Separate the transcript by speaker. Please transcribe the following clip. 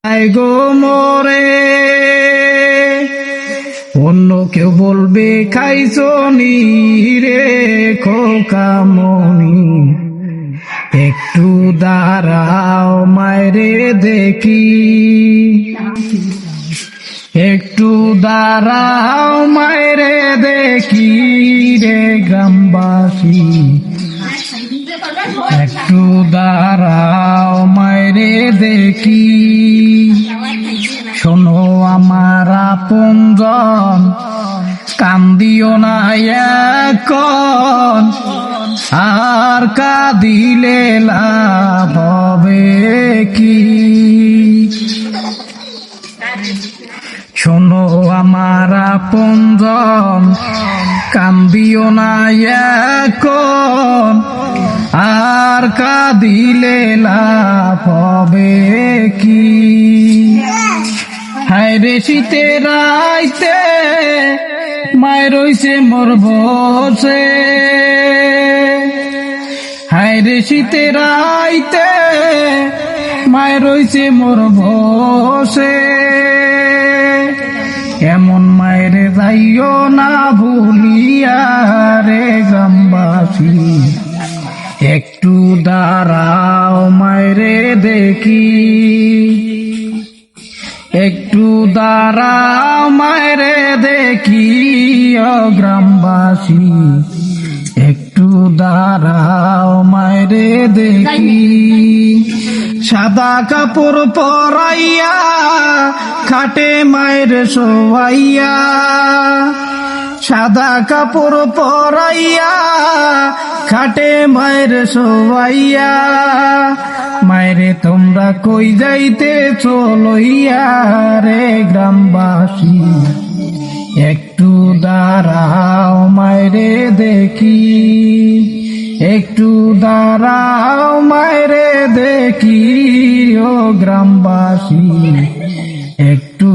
Speaker 1: I go মোরে অন্য কেউ বলবে খাইছো নি রে খোকামনি, একটু দাঁড়াও মায়রে দেখি, একটু দাঁড়াও মায়রে দেখি রে গ্রামবাসী, একটু দাঁড়াও মায়রে দেখি। শোনো আমার আপনজন, কান্দিও না এখন, আর কাঁদিলে লাভ হবে কি। শোনো আমার আপনজন, কান্দিও না এখন, আর কাঁদিলে লাভ হবে কি। হায় রে শীতের রাইতে মায় রইছে মোর বসে, হায় রে শীতের রাইতে মায় রইছে মোর বসে। এমন মায়ের যাইও না ভুলিয়া রে গ্রামবাসী, একটু দাঁড়াও মায়রে দেখি, একটু দাঁড়াও মায়রে দেখি ও গ্রামবাসী, একটু দাঁড়াও মায়রে দেখি। সাদা কাপড় পরাইয়া খাটে মায়ের শোয়াইয়া, সাদা কাপড় পরাইয়া খাটে মায়ের শোয়াইয়া, মায়েরে তোমরা কই যাইতে চলইয়া রে গ্রামবাসী, একটু দাঁড়াও মায়েরে দেখি, একটু দাঁড়াও মায়েরে দেখি ও গ্রামবাসী, একটু